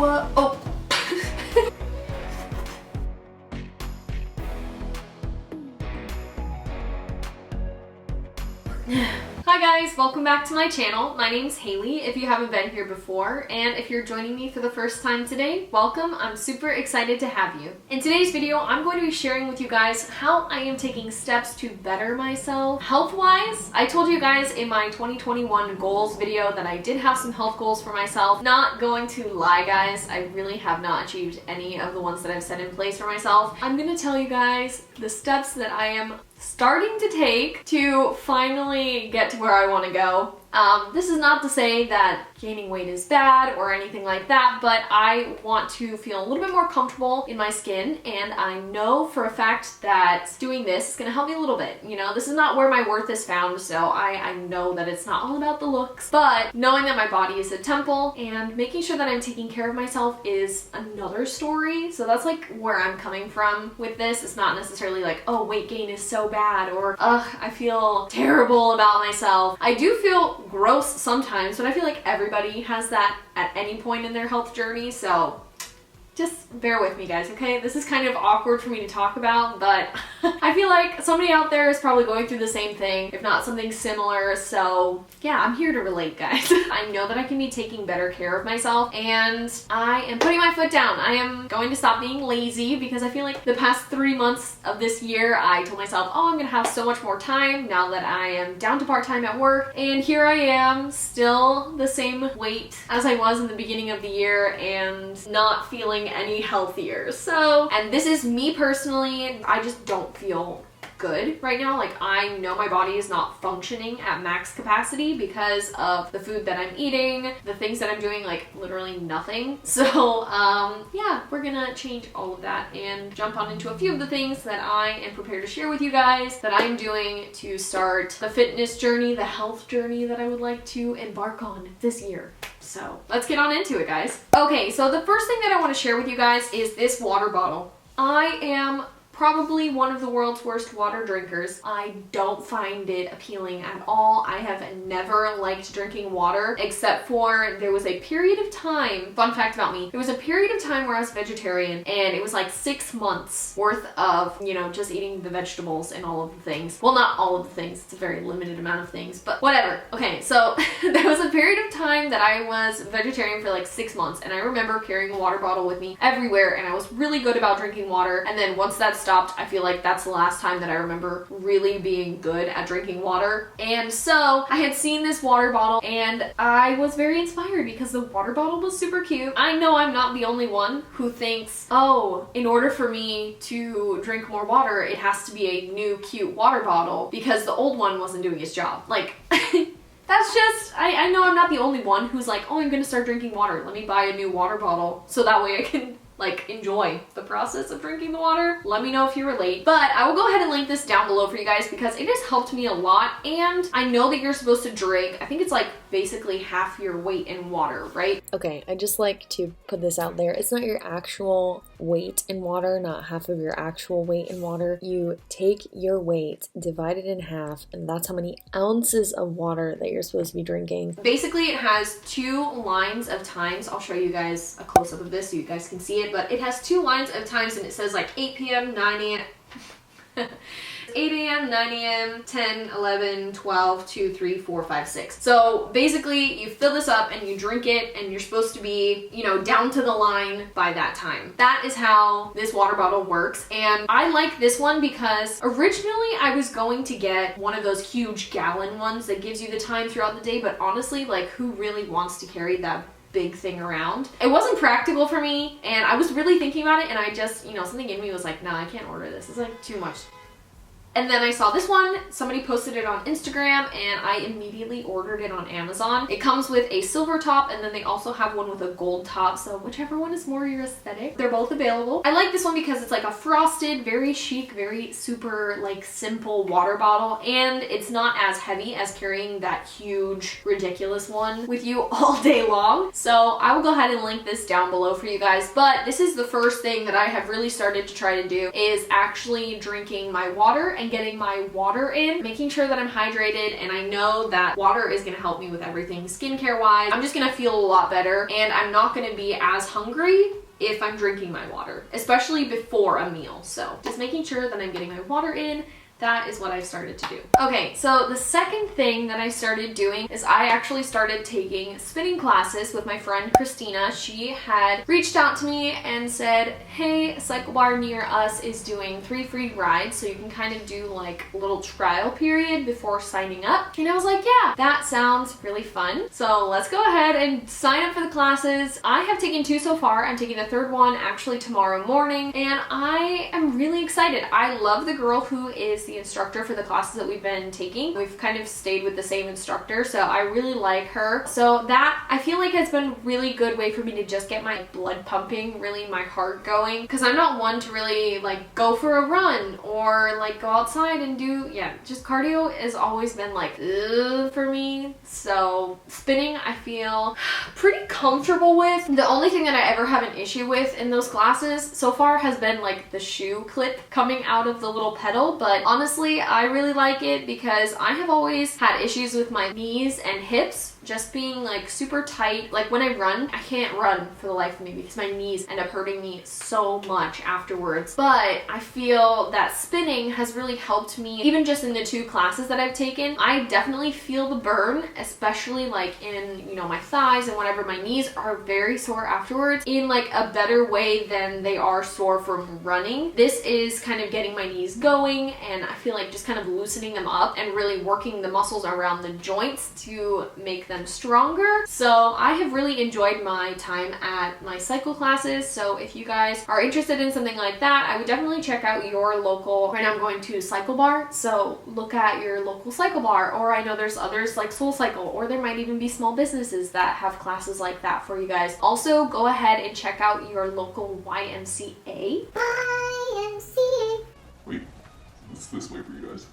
Oh. Hi guys, welcome back to my channel. My name's Haley if you haven't been here before, and if you're joining me for the first time today, welcome. I'm super excited to have you. In today's video, I'm going to be sharing with you guys how I am taking steps to better myself health-wise. I told you guys in my 2021 goals video that I did have some health goals for myself. Not going to lie guys, I really have not achieved any of the ones that I've set in place for myself. I'm gonna tell you guys the steps that I am starting to take to finally get to where I want to go. This is not to say that gaining weight is bad or anything like that, but I want to feel a little bit more comfortable in my skin, and I know for a fact that doing this is going to help me a little bit. You know, this is not where my worth is found, so I know that it's not all about the looks, but knowing that my body is a temple and making sure that I'm taking care of myself is another story. So that's like where I'm coming from with this. It's not necessarily like, oh, weight gain is so bad, or ugh, I feel terrible about myself. I do feel gross sometimes, but I feel like everybody has that at any point in their health journey, so just bear with me guys, okay? This is kind of awkward for me to talk about, but I feel like somebody out there is probably going through the same thing, if not something similar, so yeah, I'm here to relate guys. I know that I can be taking better care of myself, and I am putting my foot down. I am going to stop being lazy, because I feel like the past 3 months of this year, I told myself, oh, I'm gonna have so much more time now that I am down to part-time at work, and here I am, still the same weight as I was in the beginning of the year, and not feeling any healthier. So, and this is me personally, I just don't feel good right now. Like, I know my body is not functioning at max capacity because of the food that I'm eating, the things that I'm doing, like literally nothing. So yeah, we're gonna change all of that and jump on into a few of the things that I am prepared to share with you guys that I'm doing to start the fitness journey, the health journey that I would like to embark on this year. So let's get on into it guys. Okay, so the first thing that I want to share with you guys is this water bottle. I am probably one of the world's worst water drinkers. I don't find it appealing at all. I have never liked drinking water, except for there was a period of time, fun fact about me, there was a period of time where I was vegetarian, and it was like 6 months worth of, you know, just eating the vegetables and all of the things. Well, not all of the things, it's a very limited amount of things, but whatever. Okay, so there was a period of time that I was vegetarian for like 6 months, and I remember carrying a water bottle with me everywhere, and I was really good about drinking water, and then once that stopped, I feel like that's the last time that I remember really being good at drinking water. And so I had seen this water bottle, and I was very inspired because the water bottle was super cute. I know I'm not the only one who thinks, oh, in order for me to drink more water, it has to be a new cute water bottle because the old one wasn't doing its job. Like, that's just, I know I'm not the only one who's like, oh, I'm gonna start drinking water. Let me buy a new water bottle so that way I can like enjoy the process of drinking the water. Let me know if you relate. But I will go ahead and link this down below for you guys because it has helped me a lot, and I know that you're supposed to drink, I think it's like basically half your weight in water, right? Okay, I just like to put this out there. It's not your actual weight in water, not half of your actual weight in water. You take your weight, divide it in half, and that's how many ounces of water that you're supposed to be drinking. Basically, it has 2 lines of times. I'll show you guys a close-up of this so you guys can see it, but it has 2 lines of times, and it says like 8 p.m., 9 a.m., 8 a.m., 9 a.m., 10, 11, 12, 2, 3, 4, 5, 6. So basically you fill this up and you drink it, and you're supposed to be, you know, down to the line by that time. That is how this water bottle works, and I like this one because originally I was going to get one of those huge gallon ones that gives you the time throughout the day, but honestly, like, who really wants to carry that big thing around? It wasn't practical for me, and I was really thinking about it, and I just, you know, something in me was like, nah, I can't order this. It's like too much. And then I saw this one, somebody posted it on Instagram, and I immediately ordered it on Amazon. It comes with a silver top, and then they also have one with a gold top, so whichever one is more your aesthetic. They're both available. I like this one because it's like a frosted, very chic, very super like simple water bottle, and it's not as heavy as carrying that huge, ridiculous one with you all day long. So I will go ahead and link this down below for you guys, but this is the first thing that I have really started to try to do, is actually drinking my water and and getting my water in, making sure that I'm hydrated, and I know that water is gonna help me with everything skincare wise. I'm just gonna feel a lot better, and I'm not gonna be as hungry if I'm drinking my water, especially before a meal. So just making sure that I'm getting my water in. That is what I've started to do. Okay, so the second thing that I started doing is I actually started taking spinning classes with my friend Christina. She had reached out to me and said, hey, Cycle Bar near us is doing 3 free rides, so you can kind of do like a little trial period before signing up. And I was like, yeah, that sounds really fun. So let's go ahead and sign up for the classes. I have taken 2 so far. I'm taking the 3rd one actually tomorrow morning, and I am really excited. I love the girl who is the instructor for the classes that we've been taking. We've kind of stayed with the same instructor, so I really like her. So that, I feel like, has been a really good way for me to just get my blood pumping, really my heart going, because I'm not one to really like go for a run or like go outside and do, just cardio has always been like ugh for me. So spinning I feel pretty comfortable with. The only thing that I ever have an issue with in those classes so far has been like the shoe clip coming out of the little pedal, but honestly, I really like it because I have always had issues with my knees and hips just being like super tight. Like when I run, I can't run for the life of me because my knees end up hurting me so much afterwards. But I feel that spinning has really helped me, even just in the 2 classes that I've taken. I definitely feel the burn, especially like in, you know, my thighs and whatever. My knees are very sore afterwards in like a better way than they are sore from running. This is kind of getting my knees going, and I feel like just kind of loosening them up and really working the muscles around the joints to make them stronger. So I have really enjoyed my time at my cycle classes. So if you guys are interested in something like that, I would definitely check out your local. Right now I'm going to Cycle Bar, so look at your local Cycle Bar, or I know there's others like Soul Cycle, or there might even be small businesses that have classes like that for you guys. Also, go ahead and check out your local YMCA. YMCA. Wait, it's this way for you guys.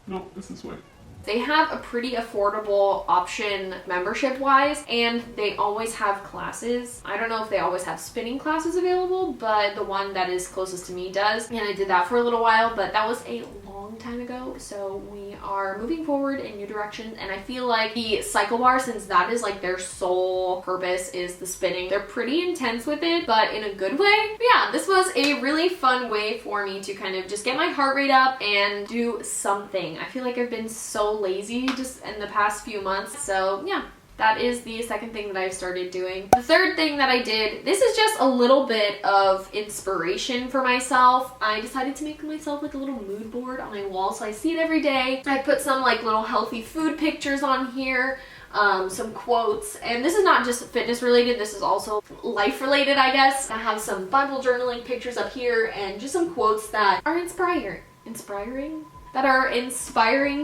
No, it's this way. They have a pretty affordable option membership wise, and they always have classes. I don't know if they always have spinning classes available, but the one that is closest to me does. And I did that for a little while, but that was a long time ago. So we are moving forward in new directions, and I feel like the Cycle Bar, since that is like their sole purpose is the spinning, they're pretty intense with it, but in a good way. But yeah, this was a really fun way for me to kind of just get my heart rate up and do something. I feel like I've been so lazy just in the past few months. So yeah, that is the second thing that I've started doing. The third thing that I did, this is just a little bit of inspiration for myself. I decided to make myself like a little mood board on my wall, so I see it every day. I put some like little healthy food pictures on here, some quotes, and this is not just fitness related, this is also life related, I guess. I have some Bible journaling pictures up here and just some quotes that are inspiring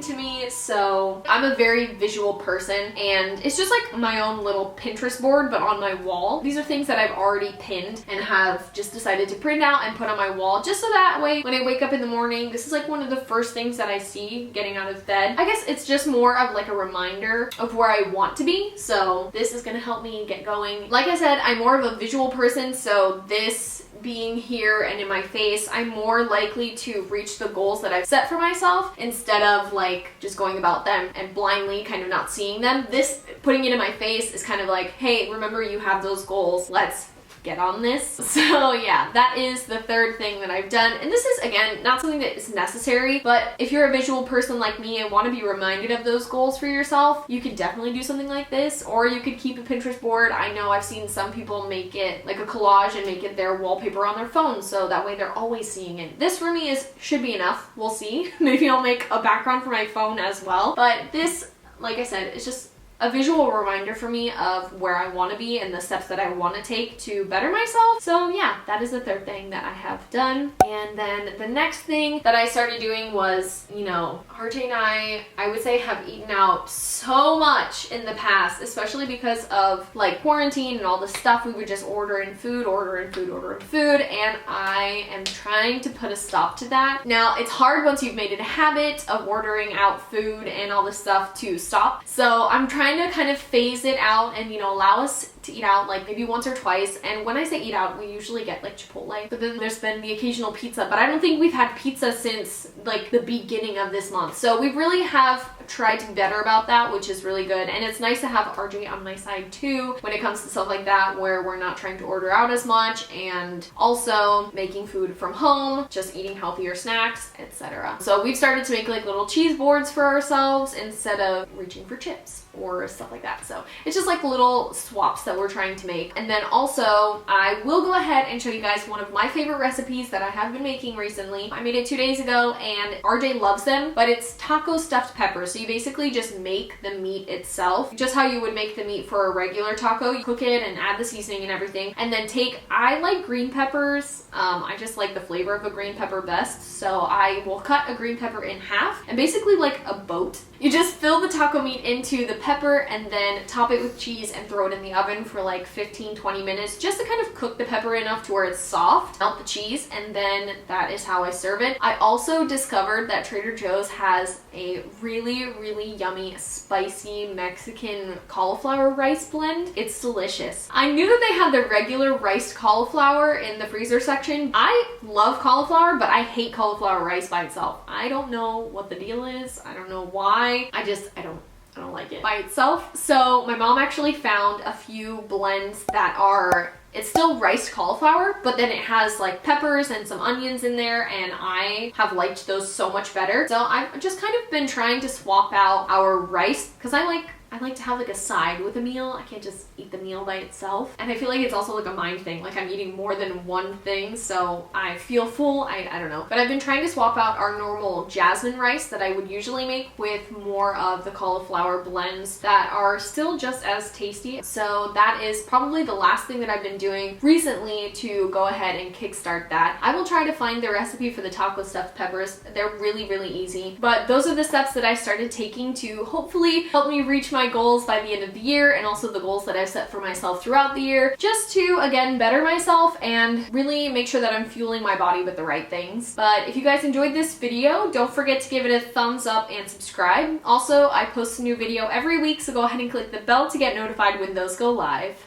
to me. So I'm a very visual person, and it's just like my own little Pinterest board but on my wall. These are things that I've already pinned and have just decided to print out and put on my wall, just so that way when I wake up in the morning, this is like one of the first things that I see getting out of bed. I guess it's just more of like a reminder of where I want to be, so this is gonna help me get going. Like I said, I'm more of a visual person, so this being here and in my face, I'm more likely to reach the goals that I've set for myself instead of like just going about them and blindly kind of not seeing them. This, putting it in my face, is kind of like, hey, remember you have those goals, let's get on this. So yeah, that is the third thing that I've done. And this is, again, not something that is necessary, but if you're a visual person like me and want to be reminded of those goals for yourself, you could definitely do something like this, or you could keep a Pinterest board. I know I've seen some people make it like a collage and make it their wallpaper on their phone, so that way they're always seeing it. This for me should be enough. We'll see. Maybe I'll make a background for my phone as well. But this, like I said, it's just a visual reminder for me of where I want to be and the steps that I want to take to better myself. So yeah, that is the third thing that I have done. And then the next thing that I started doing was, you know, RJ and I would say have eaten out so much in the past, especially because of like quarantine and all the stuff. We would just order in food, and I am trying to put a stop to that. Now, it's hard once you've made it a habit of ordering out food and all this stuff to stop. So I'm trying to kind of phase it out and, you know, allow us to eat out like maybe once or twice. And when I say eat out, we usually get like Chipotle, but then there's been the occasional pizza, but I don't think we've had pizza since like the beginning of this month. So we really have tried to be better about that, which is really good. And it's nice to have RJ on my side too when it comes to stuff like that, where we're not trying to order out as much and also making food from home, just eating healthier snacks, etc. So we've started to make like little cheese boards for ourselves instead of reaching for chips or stuff like that. So it's just like little swaps that we're trying to make. And then also I will go ahead and show you guys one of my favorite recipes that I have been making recently. I made it 2 days ago and RJ loves them, but it's taco stuffed peppers. So you basically just make the meat itself, just how you would make the meat for a regular taco. You cook it and add the seasoning and everything, and then I like green peppers. I just like the flavor of a green pepper best. So I will cut a green pepper in half and basically like a boat. You just fill the taco meat into the pepper and then top it with cheese and throw it in the oven for like 15-20 minutes just to kind of cook the pepper enough to where it's soft. Melt the cheese, and then that is how I serve it. I also discovered that Trader Joe's has a really, really yummy, spicy Mexican cauliflower rice blend. It's delicious. I knew that they had the regular riced cauliflower in the freezer section. I love cauliflower, but I hate cauliflower rice by itself. I don't know what the deal is. I don't know why. I don't like it by itself. So my mom actually found a few blends that it's still riced cauliflower, but then it has like peppers and some onions in there, and I have liked those so much better. So I've just kind of been trying to swap out our rice because I like to have like a side with a meal. I can't just eat the meal by itself. And I feel like it's also like a mind thing. Like I'm eating more than one thing, so I feel full. I don't know. But I've been trying to swap out our normal jasmine rice that I would usually make with more of the cauliflower blends that are still just as tasty. So that is probably the last thing that I've been doing recently to go ahead and kickstart that. I will try to find the recipe for the taco stuffed peppers. They're really, really easy. But those are the steps that I started taking to hopefully help me reach my goals by the end of the year, and also the goals that I've set for myself throughout the year, just to again better myself and really make sure that I'm fueling my body with the right things. But if you guys enjoyed this video, don't forget to give it a thumbs up and subscribe. Also, I post a new video every week, so go ahead and click the bell to get notified when those go live.